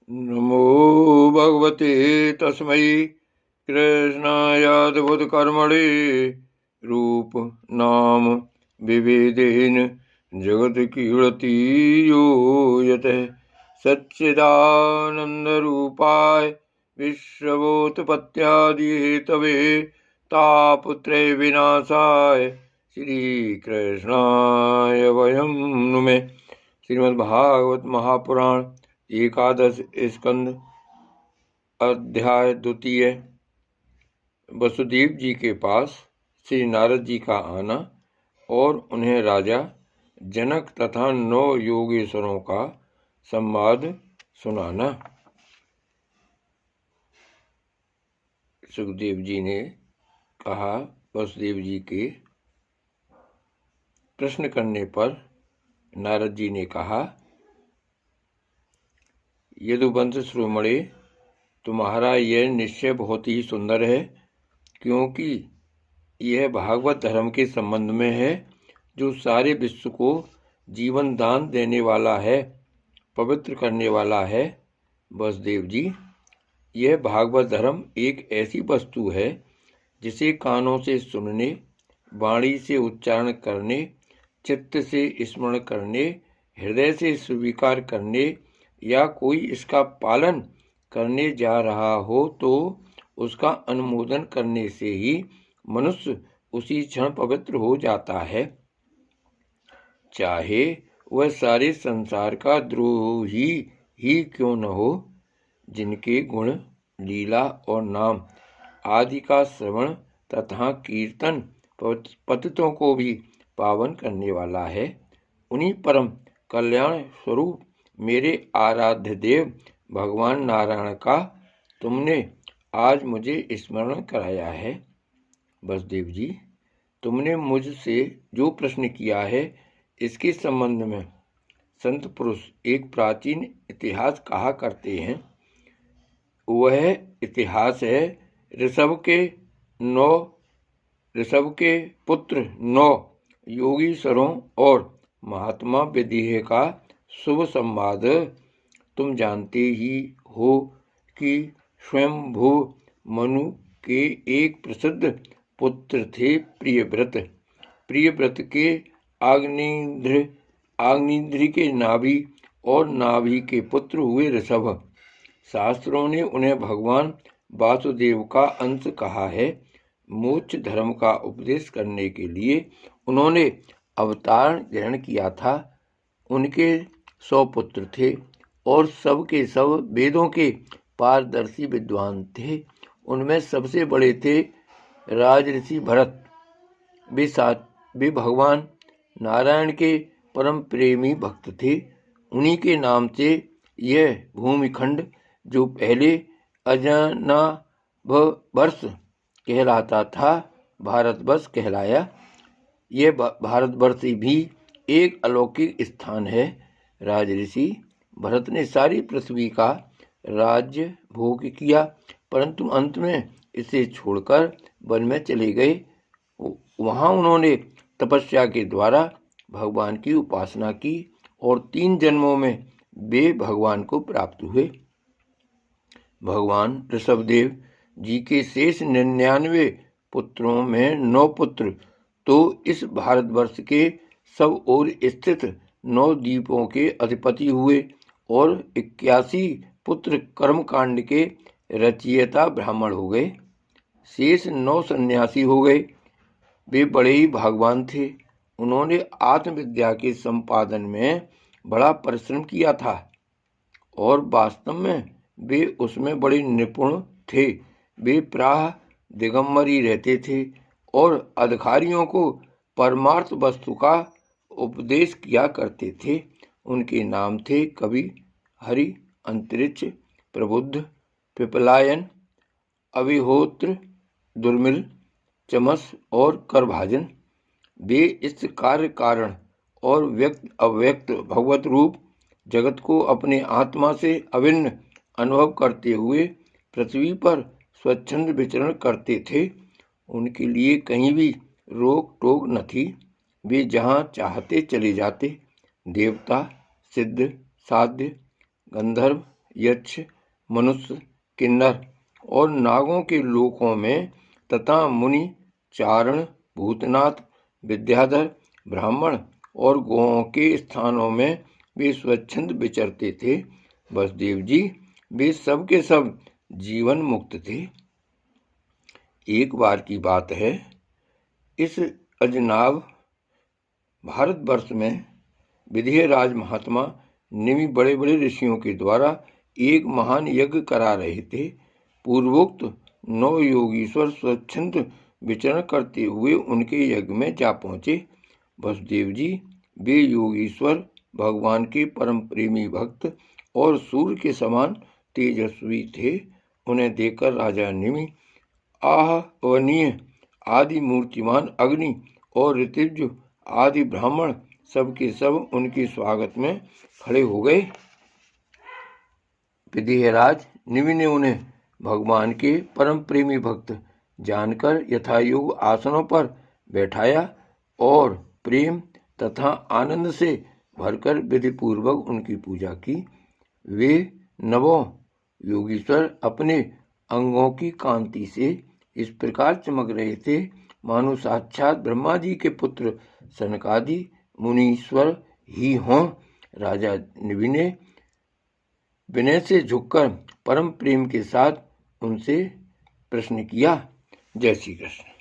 नमो भगवते तस्मै कृष्णायाद्भुतकर्मणे रूप नाम विभेदेन जगत् कीर्ति यो यतः सच्चिदानन्दरूपाय विश्वोत्पत्त्यादिहेतवे तापत्रय विनाशाय श्रीकृष्णाय वयं नुमे। श्रीमद्भागवत महापुराण एकादश स्कंद अध्याय द्वितीय। वसुदेव जी के पास श्री नारद जी का आना और उन्हें राजा जनक तथा 9 योगेश्वरों का संवाद सुनाना। सुखदेव जी ने कहा, वसुदेव जी के प्रश्न करने पर नारद जी ने कहा, यदुवंश शिरोमणि, तुम्हारा यह निश्चय बहुत ही सुंदर है, क्योंकि यह भागवत धर्म के संबंध में है, जो सारे विश्व को जीवन दान देने वाला है, पवित्र करने वाला है। वसुदेव जी, यह भागवत धर्म एक ऐसी वस्तु है जिसे कानों से सुनने, वाणी से उच्चारण करने, चित्त से स्मरण करने, हृदय से स्वीकार करने या कोई इसका पालन करने जा रहा हो तो उसका अनुमोदन करने से ही मनुष्य उसी क्षण पवित्र हो जाता है, चाहे वह सारे संसार का द्रोही ही क्यों न हो। जिनके गुण, लीला और नाम आदि का श्रवण तथा कीर्तन पतितों को भी पावन करने वाला है, उन्हीं परम कल्याण स्वरूप मेरे आराध्य देव भगवान नारायण का तुमने आज मुझे स्मरण कराया है। वसुदेव जी, तुमने मुझसे जो प्रश्न किया है, इसके संबंध में संत पुरुष एक प्राचीन इतिहास कहा करते हैं। वह इतिहास है ऋषभ के पुत्र 9 योगीश्वरों और महात्मा विदेह का शुभ संवाद। तुम जानते ही हो कि स्वयंभू मनु के एक प्रसिद्ध पुत्र थे प्रियव्रत। प्रियव्रत के आग्नेयद्रि के नाभि और नाभि के पुत्र हुए ऋषभ। शास्त्रों ने उन्हें भगवान वासुदेव का अंश कहा है। मोक्ष धर्म का उपदेश करने के लिए उन्होंने अवतार ग्रहण किया था। उनके 100 पुत्र थे और सब के सब वेदों के पारदर्शी विद्वान थे। उनमें सबसे बड़े थे राजऋषि भरत। वे भगवान नारायण के परम प्रेमी भक्त थे। उन्हीं के नाम से यह भूमिखंड, जो पहले अजनाभवर्ष कहलाता था, भारतवर्ष कहलाया। यह भारतवर्ष भी एक अलौकिक स्थान है। राजऋषि भरत ने सारी पृथ्वी का राज्य भोग किया, परंतु अंत में इसे छोड़कर वन में चले गए। वहां उन्होंने तपस्या के द्वारा भगवान की उपासना की और 3 जन्मों में वे भगवान को प्राप्त हुए। भगवान ऋषभदेव जी के शेष 99 पुत्रों में 9 पुत्र तो इस भारतवर्ष के सब ओर स्थित 9 द्वीपों के अधिपति हुए और 81 पुत्र कर्मकांड के रचयिता ब्राह्मण हो गए। शेष 9 सन्यासी हो गए। वे बड़े ही भाग्यवान थे। उन्होंने आत्मविद्या के संपादन में बड़ा परिश्रम किया था और वास्तव में वे उसमें बड़े निपुण थे। वे प्रायः दिगंबर ही रहते थे और अधिकारियों को परमार्थ वस्तु का उपदेश किया करते थे। उनके नाम थे कवि, हरि, अंतरिक्ष, प्रबुद्ध, पिपलायन, अभिहोत्र, दुर्मिल, चमस और करभाजन। वे इस कार्य कारण और व्यक्त अव्यक्त भगवत रूप जगत को अपने आत्मा से अभिन्न अनुभव करते हुए पृथ्वी पर स्वच्छंद विचरण करते थे। उनके लिए कहीं भी रोक टोक न थी। वे जहाँ चाहते चले जाते। देवता, सिद्ध, साध्य, गंधर्व, यक्ष, मनुष्य, किन्नर और नागों के लोकों में तथा मुनि, चारण, भूतनाथ, विद्याधर, ब्राह्मण और गौओं के स्थानों में वे स्वच्छंद विचरते थे। वसुदेव जी वे सब के सब जीवन मुक्त थे। एक बार की बात है, इस अजनाब भारतवर्ष में विधिराज महात्मा निमि बड़े बड़े ऋषियों के द्वारा एक महान यज्ञ करा रहे थे। पूर्वोक्त 9 योगीश्वर स्वच्छंद विचरण करते हुए उनके यज्ञ में जा पहुंचे। वसुदेव जी वे योगीश्वर भगवान के परम प्रेमी भक्त और सूर्य के समान तेजस्वी थे। उन्हें देखकर राजा निमि, आहवनीय आदि मूर्तिमान अग्नि और ऋतिज आदि ब्राह्मण सबके सब उनके स्वागत में खड़े हो गए। विधिराज निमि ने उन्हें भगवान के परम प्रेमी भक्त जानकर यथायोग आसनों पर बैठाया और प्रेम तथा आनंद से भरकर विधि पूर्वक उनकी पूजा की। वे नवों योगीश्वर अपने अंगों की कांति से इस प्रकार चमक रहे थे मानो साक्षात ब्रह्मा जी के पुत्र सनकादि मुनीश्वर ही हों। राजा निमि ने विनय से झुककर परम प्रेम के साथ उनसे प्रश्न किया। जय श्री कृष्ण।